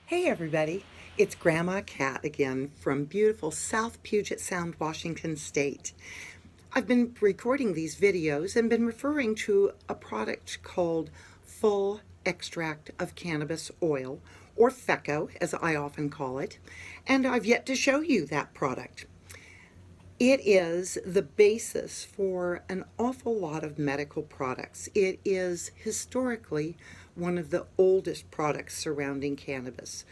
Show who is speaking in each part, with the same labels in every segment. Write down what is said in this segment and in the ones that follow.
Speaker 1: Hey everybody, it's Grandma Cat again from beautiful South Puget Sound, Washington State. I've been recording these videos and been referring to a product called Full Extract of Cannabis Oil, or FECO as I often call it, and I've yet to show you that product. It is the basis for an awful lot of medical products. It is historically one of the oldest products surrounding cannabis.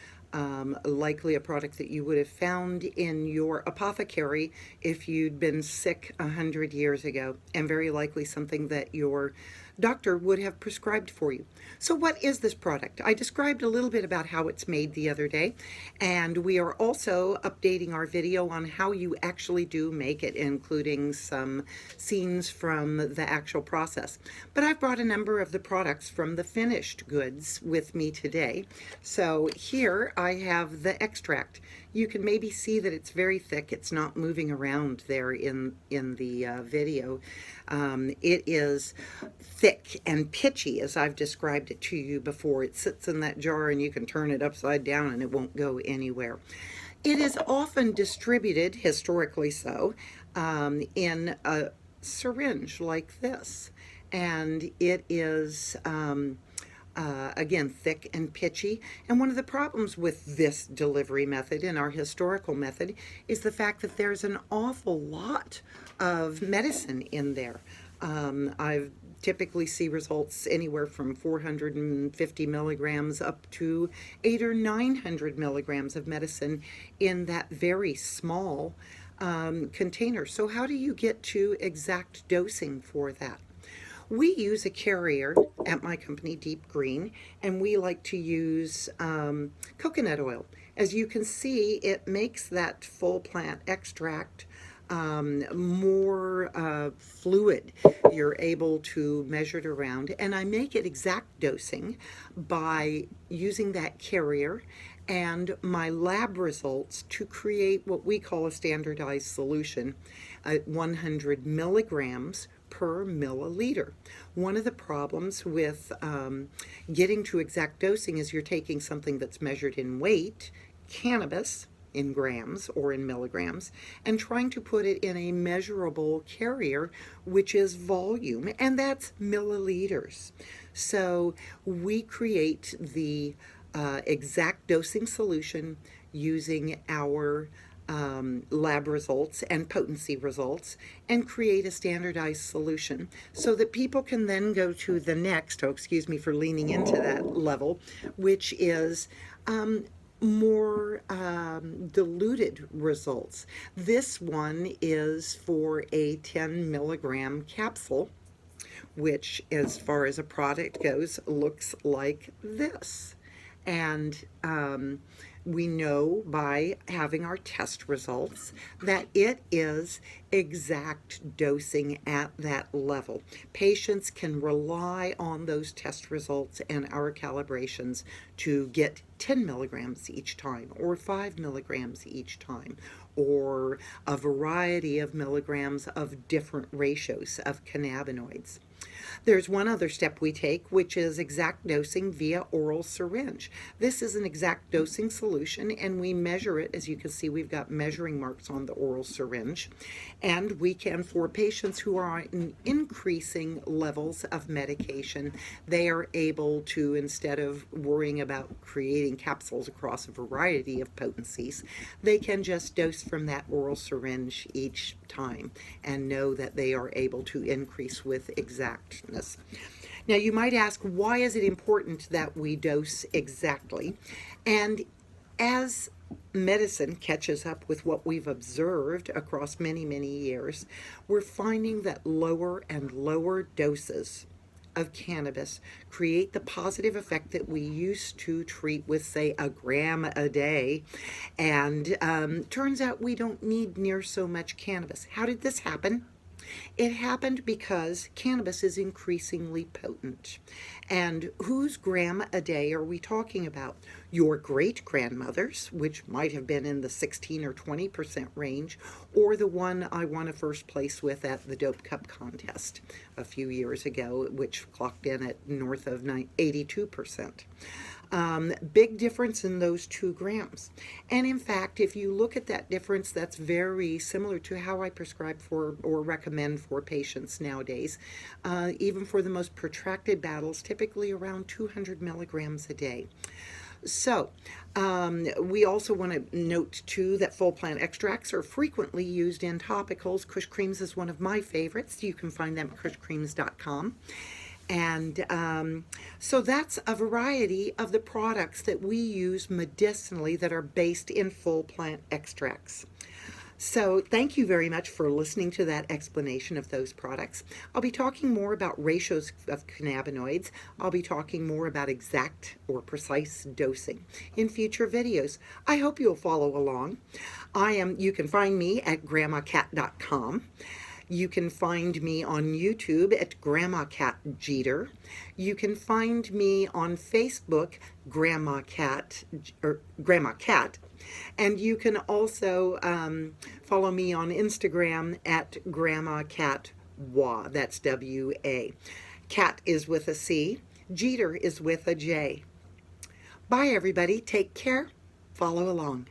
Speaker 1: Likely a product that you would have found in your apothecary if you'd been sick 100 years ago, and very likely something that your doctor would have prescribed for you. So what is this product? I described a little bit about how it's made the other day, and we are also updating our video on how you actually do make it, including some scenes from the actual process. But I've brought a number of the products from the finished goods with me today. So here I have the extract. You can maybe see that it's very thick. It's not moving around there in the video. It is thick and pitchy, as I've described it to you before. It sits in that jar and you can turn it upside down and it won't go anywhere. It is often distributed, historically so, in a syringe like this. And it is again, thick and pitchy. And one of the problems with this delivery method and our historical method is the fact that there's an awful lot of medicine in there. I've typically see results anywhere from 450 milligrams up to 800 or 900 milligrams of medicine in that very small container. So how do you get to exact dosing for that? We use a carrier at my company, Deep Green, and we like to use coconut oil. As you can see, it makes that full plant extract more fluid. You're able to measure it around, and I make it exact dosing by using that carrier and my lab results to create what we call a standardized solution at 100 milligrams per milliliter. One of the problems with getting to exact dosing is you're taking something that's measured in weight, cannabis, in grams or in milligrams, and trying to put it in a measurable carrier, which is volume, and that's milliliters. So we create the exact dosing solution using our lab results and potency results, and create a standardized solution so that people can then go to the next, excuse me for leaning into that level, which is more diluted results. This one is for a 10 milligram capsule, which, as far as a product goes, looks like this. And we know by having our test results that it is exact dosing at that level. Patients can rely on those test results and our calibrations to get 10 milligrams each time, or 5 milligrams each time, or a variety of milligrams of different ratios of cannabinoids. There's one other step we take, which is exact dosing via oral syringe. This is an exact dosing solution, and we measure it. As you can see, we've got measuring marks on the oral syringe. And we can, for patients who are in increasing levels of medication, they are able to, instead of worrying about creating capsules across a variety of potencies, they can just dose from that oral syringe each time and know that they are able to increase with exactness. Now, you might ask, why is it important that we dose exactly? And as medicine catches up with what we've observed across many, many years, we're finding that lower and lower doses of cannabis create the positive effect that we used to treat with, say, a gram a day. And turns out we don't need near so much cannabis. How did this happen? It happened because cannabis is increasingly potent. And whose gram a day are we talking about? Your great-grandmother's, which might have been in the 16 or 20% range, or the one I won a first place with at the Dope Cup contest a few years ago, which clocked in at north of 82%. Big difference in those 2 grams. And in fact, if you look at that difference, that's very similar to how I prescribe for or recommend for patients nowadays. Even for the most protracted battles, typically around 200 milligrams a day. So, we also want to note too that full plant extracts are frequently used in topicals. Kush Creams is one of my favorites. You can find them at kushcreams.com. And so that's a variety of the products that we use medicinally that are based in full plant extracts. So thank you very much for listening to that explanation of those products. I'll be talking more about ratios of cannabinoids. I'll be talking more about exact or precise dosing in future videos. I hope you'll follow along. You can find me at grandmacat.com. You can find me on YouTube at Grandma Cat Jeter. You can find me on Facebook, Grandma Cat. And you can also follow me on Instagram at Grandma Cat Wa. That's W-A. Cat is with a C. Jeter is with a J. Bye, everybody. Take care. Follow along.